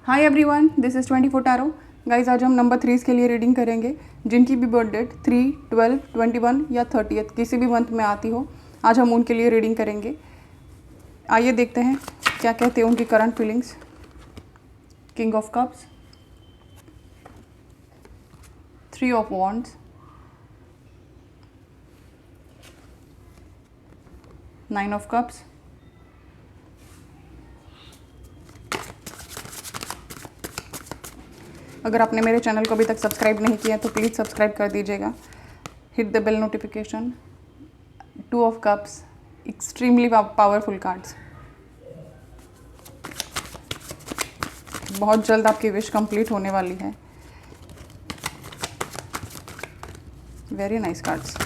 Hi everyone, this is 24 tarot. Guys आज हम number 3 के लिए रीडिंग करेंगे जिनकी भी बर्थ डेट 3, 12, 21 या 30 किसी भी मंथ में आती हो। आज हम उनके लिए रीडिंग करेंगे। आइए देखते हैं क्या कहते हैं उनकी current feelings. King of cups, 3 of wands, 9 of cups, अगर आपने मेरे चैनल को अभी तक सब्सक्राइब नहीं किया तो प्लीज़ सब्सक्राइब कर दीजिएगा। Hit the bell notification. 2 of cups, extremely powerful cards. बहुत जल्द आपकी विश कंप्लीट होने वाली है। Very nice cards.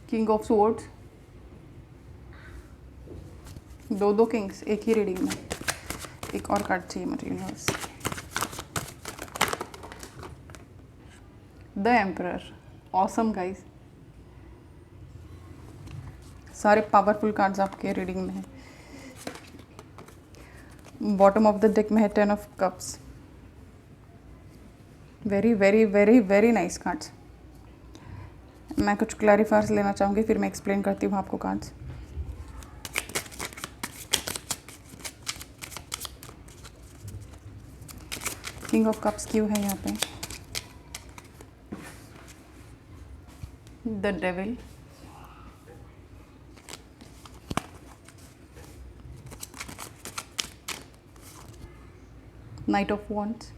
King of swords, दो किंग्स एक ही रीडिंग में। एक और कार्ड चाहिए मुझे universe. The emperor, awesome guys. सारे पावरफुल कार्ड्स आपके रीडिंग में हैं। बॉटम ऑफ द डेक में है 10 of cups. Very very very very nice cards. मैं कुछ क्लैरिफायर्स लेना चाहूँगी, फिर मैं एक्सप्लेन करती हूँ आपको कार्ड्स। किंग ऑफ कप्स क्यों है यहाँ पे? The devil, night of wands,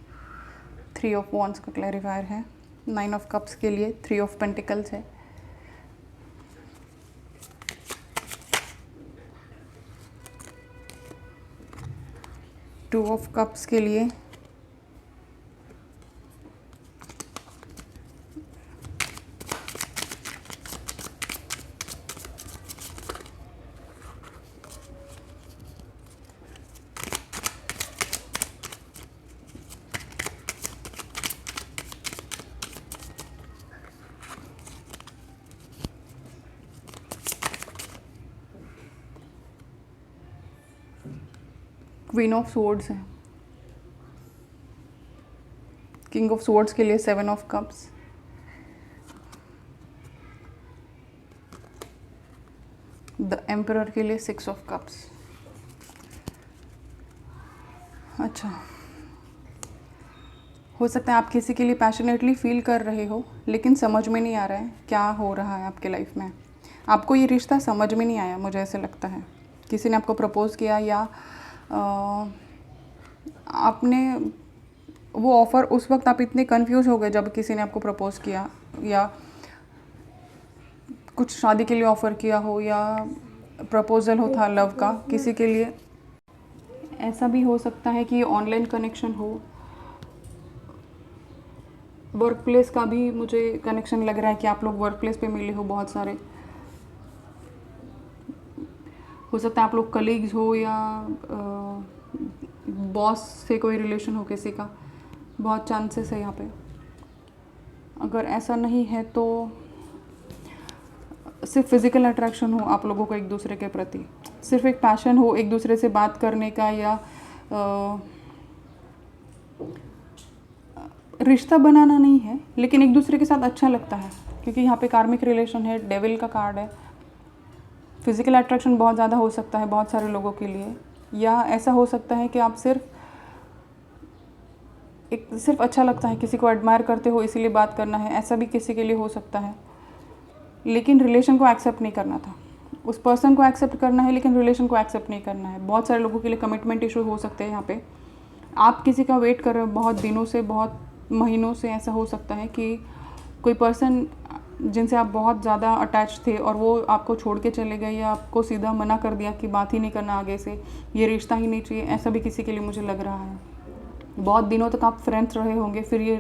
3 of wands का क्लैरिफायर है। 9 ऑफ कप्स के लिए 3 ऑफ पेंटिकल्स है। टू ऑफ कप्स के लिए क्वीन ऑफ स्वॉर्ड्स है। किंग ऑफ स्वॉर्ड्स के लिए 7 ऑफ कप्स, द एम्परर के लिए 6 ऑफ कप्स। अच्छा, हो सकता है आप किसी के लिए पैशनेटली फील कर रहे हो लेकिन समझ में नहीं आ रहा है क्या हो रहा है आपके लाइफ में। आपको ये रिश्ता समझ में नहीं आया, मुझे ऐसे लगता है। किसी ने आपको प्रपोज़ किया या आपने वो ऑफ़र, उस वक्त आप इतने कंफ्यूज हो गए जब किसी ने आपको प्रपोज़ किया, या कुछ शादी के लिए ऑफ़र किया हो या प्रपोज़ल हो था लव का किसी के लिए। ऐसा भी हो सकता है कि ऑनलाइन कनेक्शन हो। वर्क प्लेस का भी मुझे कनेक्शन लग रहा है कि आप लोग वर्क प्लेस पे मिले हो बहुत सारे। हो सकता है आप लोग कलीग्स हो या बॉस से कोई रिलेशन हो किसी का। बहुत चांसेस है यहाँ पे। अगर ऐसा नहीं है तो सिर्फ फिज़िकल अट्रैक्शन हो आप लोगों को एक दूसरे के प्रति, सिर्फ एक पैशन हो एक दूसरे से बात करने का, या रिश्ता बनाना नहीं है लेकिन एक दूसरे के साथ अच्छा लगता है, क्योंकि यहाँ पे कार्मिक रिलेशन है, डेविल का कार्ड है। फिज़िकल अट्रैक्शन बहुत ज़्यादा हो सकता है बहुत सारे लोगों के लिए, या ऐसा हो सकता है कि आप सिर्फ अच्छा लगता है, किसी को एडमायर करते हो इसीलिए बात करना है, ऐसा भी किसी के लिए हो सकता है। लेकिन रिलेशन को एक्सेप्ट नहीं करना था, उस पर्सन को एक्सेप्ट करना है लेकिन रिलेशन को एक्सेप्ट नहीं करना है। बहुत सारे लोगों के लिए कमिटमेंट इशू हो सकते हैं यहाँ पे। आप किसी का वेट कर रहे हो बहुत दिनों से, बहुत महीनों से। ऐसा हो सकता है कि कोई पर्सन जिनसे आप बहुत ज़्यादा अटैच थे और वो आपको छोड़ के चले गए, या आपको सीधा मना कर दिया कि बात ही नहीं करना आगे से, ये रिश्ता ही नहीं चाहिए, ऐसा भी किसी के लिए मुझे लग रहा है। बहुत दिनों तक आप फ्रेंड्स रहे होंगे, फिर ये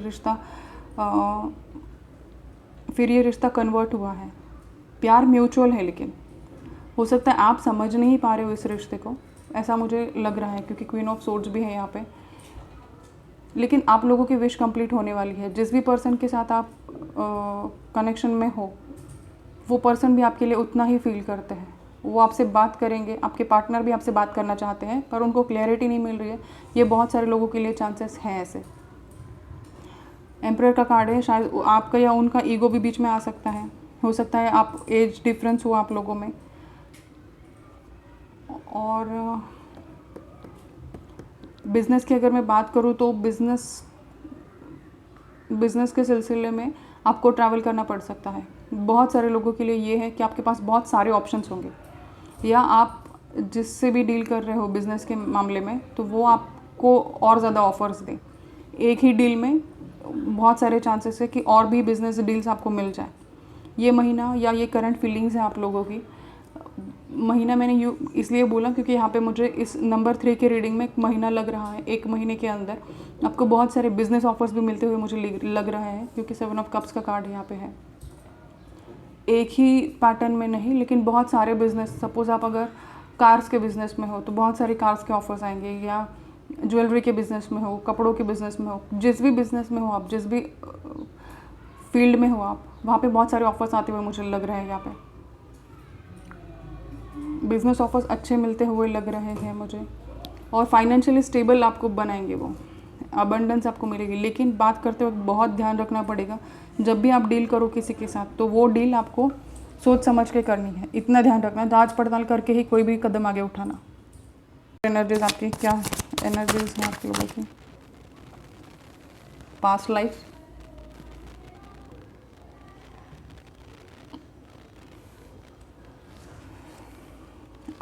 रिश्ता कन्वर्ट हुआ है। प्यार म्यूचुअल है, लेकिन हो सकता है आप समझ नहीं पा रहे हो इस रिश्ते को, ऐसा मुझे लग रहा है, क्योंकि क्वीन ऑफ सोर्ड्स भी है यहाँ पे। लेकिन आप लोगों की विश कंप्लीट होने वाली है। जिस भी पर्सन के साथ आप कनेक्शन में हो, वो पर्सन भी आपके लिए उतना ही फील करते हैं। वो आपसे बात करेंगे, आपके पार्टनर भी आपसे बात करना चाहते हैं, पर उनको क्लैरिटी नहीं मिल रही है। ये बहुत सारे लोगों के लिए चांसेस हैं ऐसे। एम्परर का कार्ड है, शायद आपका या उनका ईगो भी बीच में आ सकता है। हो सकता है आप एज डिफरेंस हो आप लोगों में। और बिज़नेस की अगर मैं बात करूँ तो बिज़नेस के सिलसिले में आपको ट्रैवल करना पड़ सकता है। बहुत सारे लोगों के लिए ये है कि आपके पास बहुत सारे ऑप्शंस होंगे, या आप जिससे भी डील कर रहे हो बिज़नेस के मामले में, तो वो आपको और ज़्यादा ऑफ़र्स दें। एक ही डील में बहुत सारे चांसेस है कि और भी बिज़नेस डील्स आपको मिल जाए। ये महीना या ये करंट फीलिंग्स है आप लोगों की। महीना मैंने इसलिए बोला क्योंकि यहाँ पे मुझे इस नंबर 3 के रीडिंग में एक महीना लग रहा है। एक महीने के अंदर आपको बहुत सारे बिजनेस ऑफर्स भी मिलते हुए मुझे लग रहा है, क्योंकि 7 ऑफ कप्स का कार्ड यहाँ पे है। एक ही पैटर्न में नहीं, लेकिन बहुत सारे बिजनेस, सपोज आप अगर कार्स के बिज़नेस में हो तो बहुत सारे कार्स के ऑफर्स आएंगे, या ज्वेलरी के बिज़नेस में हो, कपड़ों के बिज़नेस में हो, जिस भी बिज़नेस में हो आप, जिस भी फील्ड में हो आप, वहाँ पे बहुत सारे ऑफर्स आते हुए मुझे लग रहे हैं। यहाँ पे बिज़नेस ऑफर्स अच्छे मिलते हुए लग रहे हैं मुझे, और फाइनेंशियली स्टेबल आपको बनाएंगे, वो अबंडेंस आपको मिलेगी। लेकिन बात करते वक्त बहुत ध्यान रखना पड़ेगा, जब भी आप डील करो किसी के साथ तो वो डील आपको सोच समझ के करनी है। इतना ध्यान रखना, जांच पड़ताल करके ही कोई भी कदम आगे उठाना। एनर्जीज आपकी क्या एनर्जीज हैं आप लोगों की? Past life,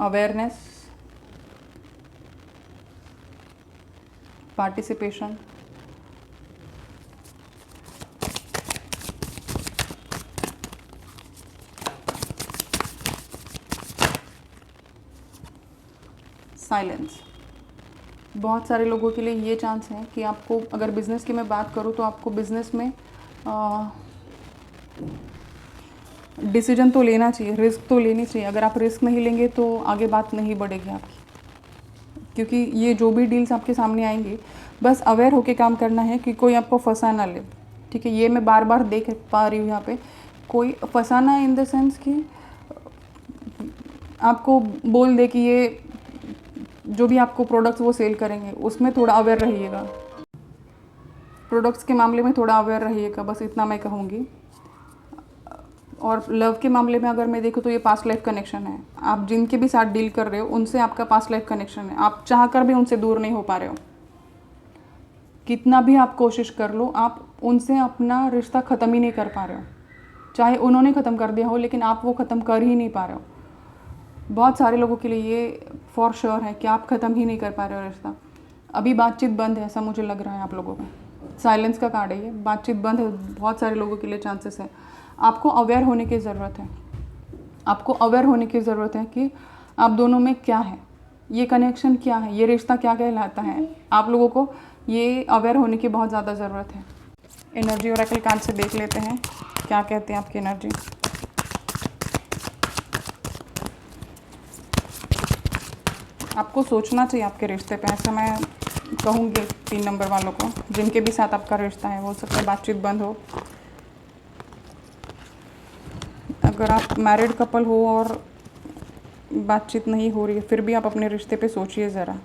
awareness, participation, silence. बहुत सारे लोगों के लिए ये चांस है कि आपको, अगर बिज़नेस की मैं बात करूँ तो आपको बिज़नेस में डिसीजन तो लेना चाहिए, रिस्क तो लेनी चाहिए। अगर आप रिस्क नहीं लेंगे तो आगे बात नहीं बढ़ेगी आपकी, क्योंकि ये जो भी डील्स आपके सामने आएंगे, बस अवेयर होके काम करना है कि कोई आपको फंसा ना ले। ठीक है, ये मैं बार बार देख पा रही हूँ यहाँ पे, कोई फंसाना इन द सेंस कि आपको बोल दे कि ये जो भी आपको प्रोडक्ट्स वो सेल करेंगे उसमें थोड़ा अवेयर रहिएगा, प्रोडक्ट्स के मामले में थोड़ा अवेयर रहिएगा, बस इतना मैं कहूँगी। और लव के मामले में अगर मैं देखूँ तो ये पास्ट लाइफ कनेक्शन है। आप जिनके भी साथ डील कर रहे हो उनसे आपका पास्ट लाइफ कनेक्शन है। आप चाह कर भी उनसे दूर नहीं हो पा रहे हो, कितना भी आप कोशिश कर लो, आप उनसे अपना रिश्ता ख़त्म ही नहीं कर पा रहे हो। चाहे उन्होंने ख़त्म कर दिया हो, लेकिन आप वो ख़त्म कर ही नहीं पा रहे हो। बहुत सारे लोगों के लिए ये फॉर श्योर है कि आप ख़त्म ही नहीं कर पा रहे हो रिश्ता। अभी बातचीत बंद है, ऐसा मुझे लग रहा है आप लोगों को। साइलेंस का कार्ड है ये, बातचीत बंद है, बहुत सारे लोगों के लिए चांसेस है। आपको अवेयर होने की ज़रूरत है, आपको अवेयर होने की ज़रूरत है कि आप दोनों में क्या है, ये कनेक्शन क्या है, ये रिश्ता क्या कहलाता है। आप लोगों को ये अवेयर होने की बहुत ज़्यादा ज़रूरत है। एनर्जी ओरेकल कार्ड से देख लेते हैं क्या कहते हैं आपकी एनर्जी। आपको सोचना चाहिए आपके रिश्ते पे, ऐसा मैं कहूँगी 3 नंबर वालों को, जिनके भी साथ आपका रिश्ता है। हो सकता है बातचीत बंद हो, अगर आप मैरिड कपल हो और बातचीत नहीं हो रही है, फिर भी आप अपने रिश्ते पे सोचिए ज़रा,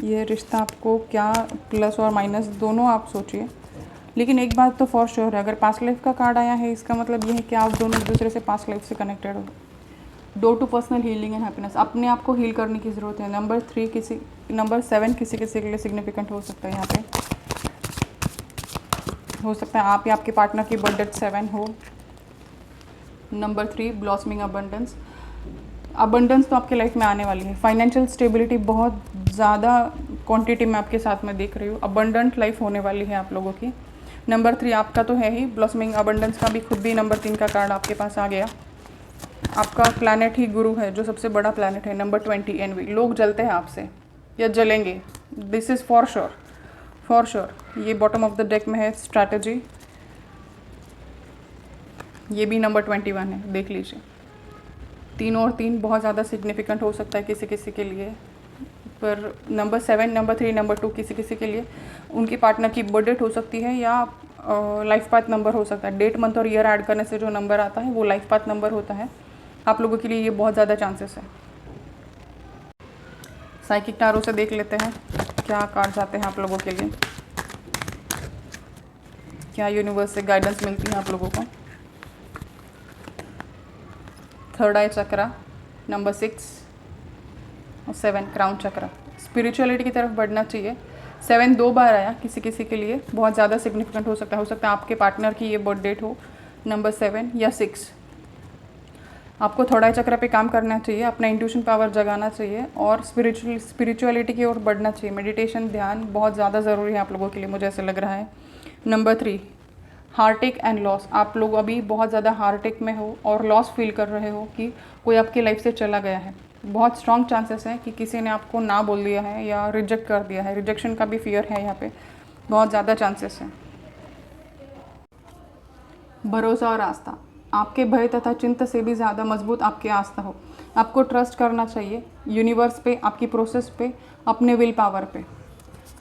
ये रिश्ता आपको क्या प्लस और माइनस दोनों आप सोचिए। लेकिन एक बात तो फॉर श्योर है, अगर पास्ट लाइफ का कार्ड आया है, इसका मतलब ये है कि आप दोनों एक दूसरे से पास्ट लाइफ से कनेक्टेड हो। Door to personal healing and happiness, अपने आप को हील करने की ज़रूरत है। नंबर 7 किसी के लिए सिग्निफिकेंट हो सकता है। यहाँ पे हो सकता है आप या आपके पार्टनर की बर्थडे 7 हो। नंबर 3 ब्लॉसमिंग अबंडेंस, अबंडेंस तो आपके लाइफ में आने वाली है। फाइनेंशियल स्टेबिलिटी बहुत ज़्यादा क्वांटिटी में आपके साथ में देख रही हूँ, अबंडेंट लाइफ होने वाली है आप लोगों की। नंबर 3 आपका तो है ही, ब्लॉसमिंग अबंडेंस का भी खुद भी नंबर 3 का कार्ड आपके पास आ गया। आपका प्लैनेट ही गुरु है, जो सबसे बड़ा प्लैनेट है। नंबर 20 एनवी, लोग जलते हैं आपसे या जलेंगे, this is for sure, for sure. ये बॉटम ऑफ द डेक में है स्ट्रैटेजी, ये भी नंबर 21 है, देख लीजिए। 3 और 3 बहुत ज़्यादा सिग्निफिकेंट हो सकता है किसी किसी के लिए। पर नंबर 7, नंबर 3, नंबर 2 किसी किसी के लिए उनकी पार्टनर की बर्थ डेट हो सकती है या लाइफ पाथ नंबर हो सकता है। डेट, मंथ और ईयर ऐड करने से जो नंबर आता है वो लाइफ पाथ नंबर होता है। आप लोगों के लिए ये बहुत ज़्यादा चांसेस है। साइकिक टारो से देख लेते हैं क्या कार्ड्स आते हैं आप लोगों के लिए, क्या यूनिवर्स से गाइडेंस मिलती है आप लोगों को। थर्ड आई चक्रा, नंबर 6 और 7 क्राउन चक्रा। स्पिरिचुअलिटी की तरफ बढ़ना चाहिए। 7 2 बार आया, किसी किसी के लिए बहुत ज़्यादा सिग्निफिकेंट हो सकता है आपके पार्टनर की ये बर्थ डेट हो नंबर 7 या 6। आपको थर्ड आई चक्र पे काम करना चाहिए, अपना इंट्यूशन पावर जगाना चाहिए और स्पिरिचुअलिटी की ओर बढ़ना चाहिए। मेडिटेशन, ध्यान बहुत ज़्यादा ज़रूरी है आप लोगों के लिए, मुझे ऐसे लग रहा है। Number 3 Heartect and loss. आप लोग अभी बहुत ज़्यादा हार्टेक में हो और लॉस फील कर रहे हो कि कोई आपकी लाइफ से चला गया है। बहुत स्ट्रॉन्ग चांसेस हैं कि किसी ने आपको ना बोल दिया है या रिजेक्ट कर दिया है। रिजेक्शन का भी फियर है यहाँ पे, बहुत ज़्यादा चांसेस हैं। भरोसा और आस्था। आपके भय तथा चिंता से भी ज़्यादा मजबूत आपकी आस्था हो। आपको ट्रस्ट करना चाहिए यूनिवर्स पे, आपकी प्रोसेस पे, अपने विल पावर पे।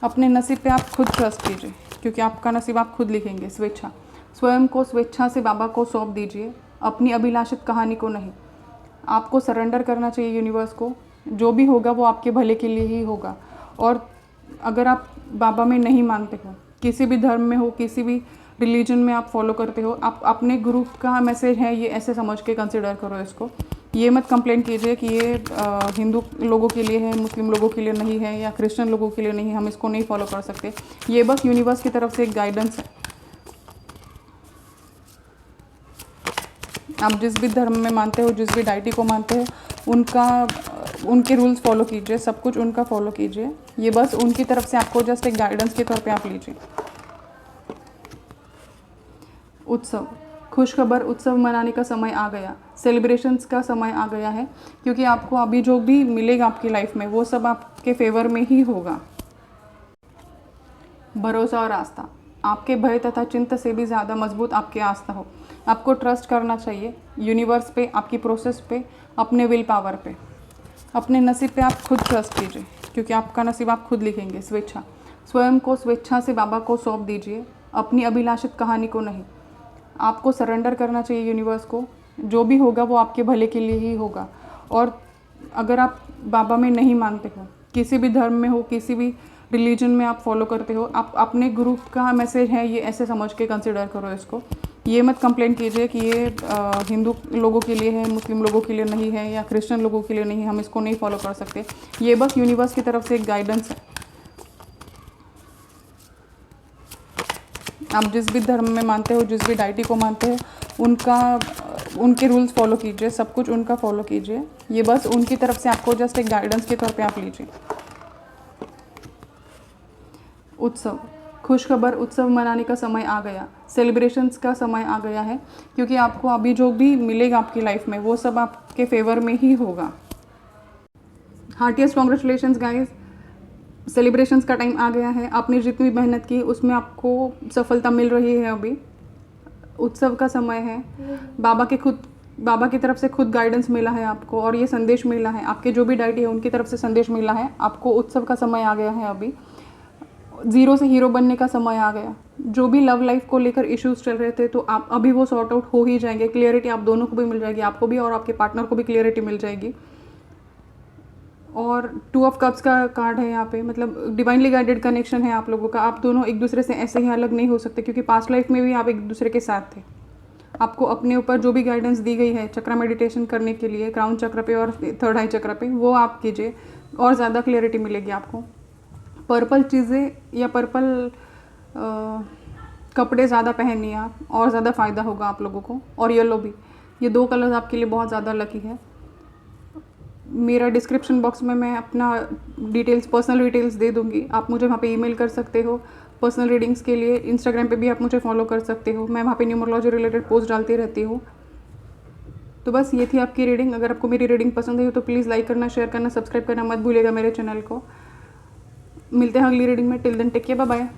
अपने नसीब पे आप खुद ट्रस्ट कीजिए क्योंकि आपका नसीब आप खुद लिखेंगे। स्वेच्छा, स्वयं को स्वेच्छा से बाबा को सौंप दीजिए, अपनी अभिलाषित कहानी को नहीं। आपको सरेंडर करना चाहिए यूनिवर्स को। जो भी होगा वो आपके भले के लिए ही होगा। और अगर आप बाबा में नहीं मानते हो, किसी भी धर्म में हो, किसी भी रिलीजन में आप फॉलो करते हो, आप अपने ग्रुप का मैसेज है ये ऐसे समझ के कंसिडर करो इसको। ये मत कंप्लेंट कीजिए कि ये हिंदू लोगों के लिए है, मुस्लिम लोगों के लिए नहीं है या क्रिश्चियन लोगों के लिए नहीं है, हम इसको नहीं फॉलो कर सकते। ये बस यूनिवर्स की तरफ से एक गाइडेंस है। आप जिस भी धर्म में मानते हो, जिस भी डाइटी को मानते हो, उनके रूल्स फॉलो कीजिए, सब कुछ उनका फॉलो कीजिए। ये बस उनकी तरफ से आपको जस्ट एक गाइडेंस के तौर पे आप लीजिए। उत्सव, खुशखबर, उत्सव मनाने का समय आ गया, सेलिब्रेशंस का समय आ गया है क्योंकि आपको अभी जो भी मिलेगा आपकी लाइफ में वो सब आपके फेवर में ही होगा। भरोसा और आस्था। आपके भय तथा चिंता से भी ज़्यादा मजबूत आपकी आस्था हो। आपको ट्रस्ट करना चाहिए यूनिवर्स पे, आपकी प्रोसेस पे, अपने विल पावर पे। अपने नसीब पे आप खुद ट्रस्ट कीजिए क्योंकि आपका नसीब आप खुद लिखेंगे। स्वेच्छा, स्वयं को स्वेच्छा से बाबा को सौंप दीजिए, अपनी अभिलाषित कहानी को नहीं। आपको सरेंडर करना चाहिए यूनिवर्स को। जो भी होगा वो आपके भले के लिए ही होगा। और अगर आप बाबा में नहीं मानते हो, किसी भी धर्म में हो, किसी भी रिलीजन में आप फॉलो करते हो, आप अपने ग्रुप का मैसेज है ये ऐसे समझ के कंसिडर करो इसको। ये मत कंप्लेंट कीजिए कि ये हिंदू लोगों के लिए है, मुस्लिम लोगों के लिए नहीं है या क्रिश्चियन लोगों के लिए नहीं है, हम इसको नहीं फॉलो कर सकते। ये बस यूनिवर्स की तरफ से एक गाइडेंस है। आप जिस भी धर्म में मानते हो, जिस भी डाइटी को मानते हो, उनके रूल्स फॉलो कीजिए, सब कुछ उनका फॉलो कीजिए। ये बस उनकी तरफ से आपको जस्ट एक गाइडेंस के तौर पे आप लीजिए। उत्सव, खुशखबर, उत्सव मनाने का समय आ गया, सेलिब्रेशंस का समय आ गया है क्योंकि आपको अभी जो भी मिलेगा आपकी लाइफ में वो सब आपके फेवर में ही होगा। हार्टिएस्ट कॉन्ग्रेचुलेशंस गाइस, सेलिब्रेशंस का टाइम आ गया है। आपने जितनी मेहनत की उसमें आपको सफलता मिल रही है। अभी उत्सव का समय है। बाबा की तरफ से खुद गाइडेंस मिला है आपको और ये संदेश मिला है, आपके जो भी डाइटी है उनकी तरफ से संदेश मिला है। आपको उत्सव का समय आ गया है। अभी ज़ीरो से हीरो बनने का समय आ गया। जो भी लव लाइफ को लेकर इश्यूज चल रहे थे तो आप अभी वो सॉर्ट आउट हो ही जाएंगे। क्लियरिटी आप दोनों को भी मिल जाएगी, आपको भी और आपके पार्टनर को भी क्लियरिटी मिल जाएगी। और 2 ऑफ कप्स का कार्ड है यहाँ पे, मतलब डिवाइनली गाइडेड कनेक्शन है आप लोगों का। आप दोनों एक दूसरे से ऐसे ही अलग नहीं हो सकते क्योंकि पास्ट लाइफ में भी आप एक दूसरे के साथ थे। आपको अपने ऊपर जो भी गाइडेंस दी गई है चक्र मेडिटेशन करने के लिए, क्राउन चक्र पे और थर्ड आई चक्र पे, वो आप कीजिए और ज़्यादा क्लियरिटी मिलेगी आपको। पर्पल चीज़ें या पर्पल कपड़े ज़्यादा पहनिए आप, और ज़्यादा फ़ायदा होगा आप लोगों को। और येलो भी, ये 2 कलर्स आपके लिए बहुत ज़्यादा लकी है। मेरा डिस्क्रिप्शन बॉक्स में मैं अपना डिटेल्स, पर्सनल डिटेल्स दे दूँगी। आप मुझे वहाँ पे ईमेल कर सकते हो पर्सनल रीडिंग्स के लिए। इंस्टाग्राम पे भी आप मुझे फॉलो कर सकते हो, मैं वहाँ पे न्यूमरोलॉजी रिलेटेड पोस्ट डालती रहती हूँ। तो बस ये थी आपकी रीडिंग। अगर आपको मेरी रीडिंग पसंद आई हो तो प्लीज़ लाइक करना, शेयर करना, सब्सक्राइब करना मत भूलिएगा मेरे चैनल को। मिलते हैं अगली रीडिंग में। Till then take care, bye bye.